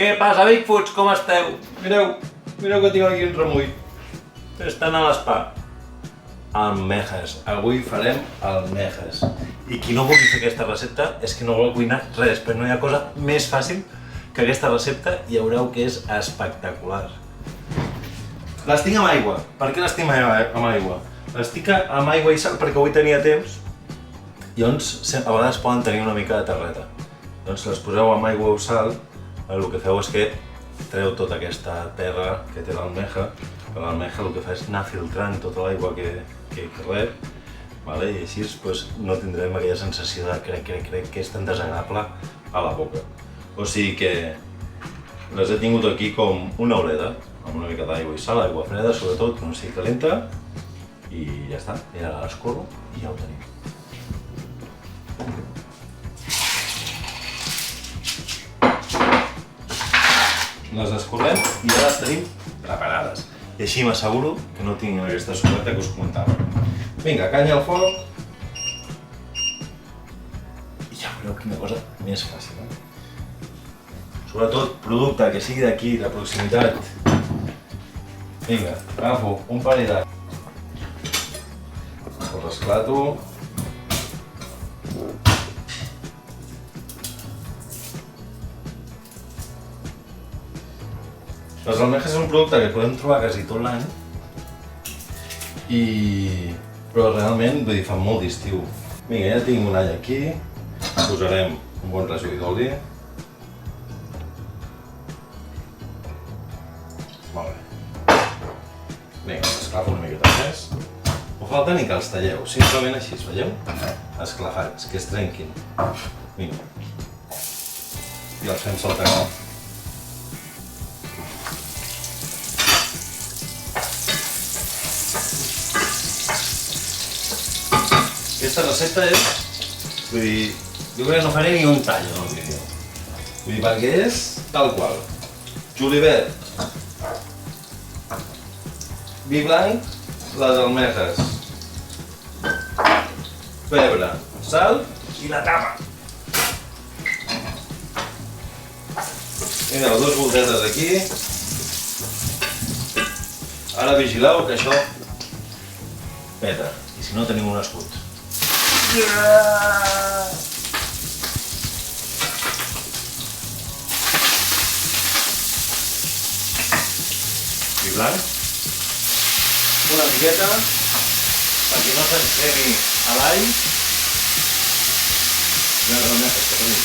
Què passa, Bigfoots? Com esteu? Mireu que tinc aquí un remull. Estan a l'espa. Almejas. Avui farem almejas. I qui no vulgui fer aquesta recepta és que no vol cuinar res, però no hi ha cosa més fàcil que aquesta recepta i veureu que és espectacular. Les tinc amb aigua. Per què les tinc amb aigua? Les tinc amb aigua i sal perquè avui tenia temps i llavors a vegades poden tenir una mica de terreta. Doncs les poseu amb aigua o sal, el que feu és que treu tota aquesta terra que té l'almeja, que l'almeja el que fa és anar filtrant tota l'aigua que rep, i així no tindrem aquella sensació de crec que és tan desagradable a la boca. O sigui que les he tingut aquí com una horeta, amb una mica d'aigua i sal, aigua freda sobretot, que no sigui calenta, i ja està, ja l'escorro i ja ho tenim. Les escorrem i ja les tenim preparades. I així m'asseguro que no tinc aquesta sorreta que us comentava. Vinga, canya al foc. I ja veureu quina cosa més fàcil. Sobretot producte que sigui d'aquí, de proximitat. Vinga, agafo un parell de... El resclato. Les almejas és un producte que podem trobar quasi tot l'any però realment fan molt d'estiu. Vinga, ja tinc un all aquí, posarem un bon rajol d'oli. Molt bé. Vinga, esclafo una miqueta més. No falta ni que els talleu, simplement així, veieu? Esclafats, que es trenquin. Vinga. I els fem saltar. Aquesta recepta és, jo crec que no faré ni un tall en el vídeo. Perquè és tal qual. Julivert, vi blanc, les almejas, pebre, sal i la tapa. Vinga, dues voltetes aquí. Ara vigileu que això peta, i si no tenim un escut. Vi blanc, una miqueta perquè no se'ns cremi a l'all i les almejas que tenim.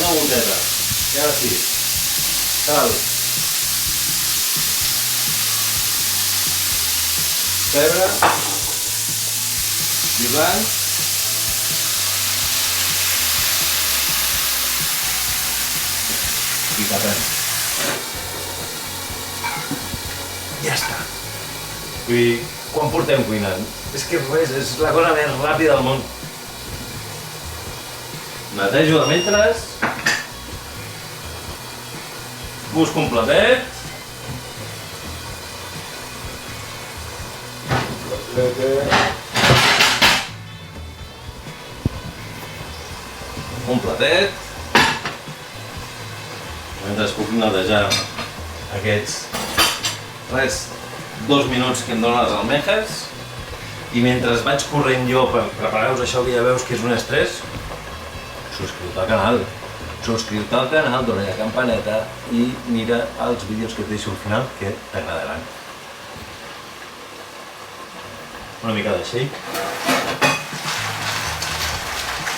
Una volteta i ara sí, sal, pebre, vi blanc, i tapem. Ja està. Quan portem cuinant? És que res, és la cosa més ràpida del món. Netejo de mentre, busco un platet, mentre puc netejar aquests 2 minuts que em donen les almejas i mentre vaig corrent jo per preparar-vos això que ja veus que és un estrès, subscriu-te al canal, dona la campaneta i mira els vídeos que et deixo al final que t'agradaran. Una mica de shake.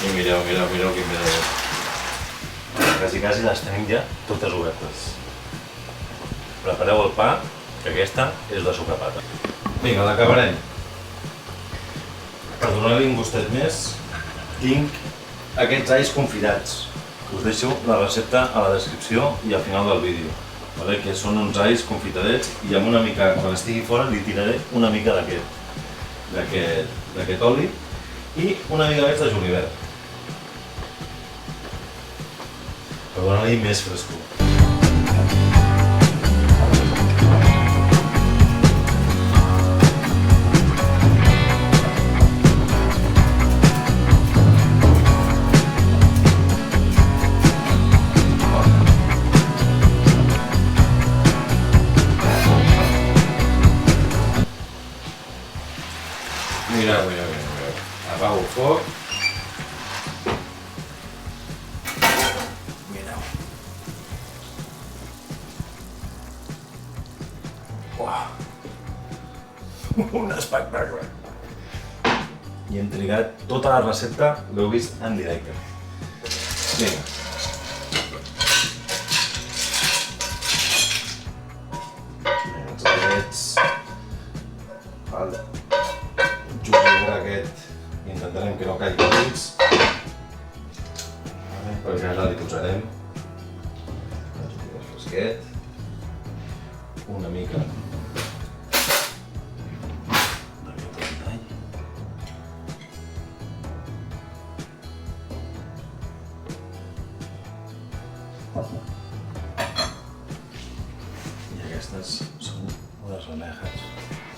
I mireu quin mireu. Quasi les tenim ja totes obertes. Prepareu el pa, que aquesta és de sucapata. Vinga, l'acabarem. Per donar-li un gustet més, tinc aquests alls confitats. Us deixo la recepta a la descripció i al final del vídeo. Que són uns alls confitadets i amb una mica, quan estigui fora, li tiraré una mica d'aquest oli i una mica més de julivert per donar-li més frescor. Apago el foc. Mireu. Uau. Un espectacle. I hem trigat tota la recepta, l'heu vist en directe. Vinga. Els aquests, el julivert aquest, intentarem que no caigui dins, perquè ara li posarem el julivert fresquet, una mica d'aquest tall. I aquestes són unes ramejas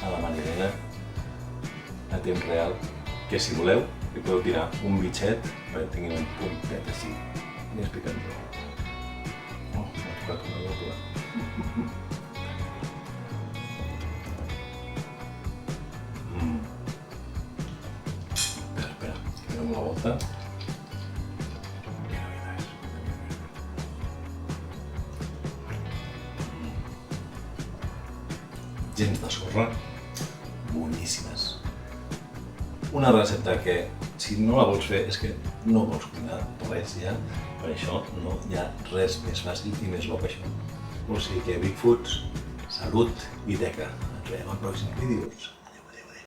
a la marinera a temps real, que si voleu li podeu tirar un bitxet perquè tinguin un puntet així més picant. Oh, m'ha tocat una doble. Espera, que donem la volta. Gens de sorra, boníssimes. Una recepta que, si no la vols fer, és que no vols cuinar res ja, per això no hi ha res més fàcil i més bo que això. O sigui que Big Foods, salut i teca. Ens veiem en pròxims vídeos.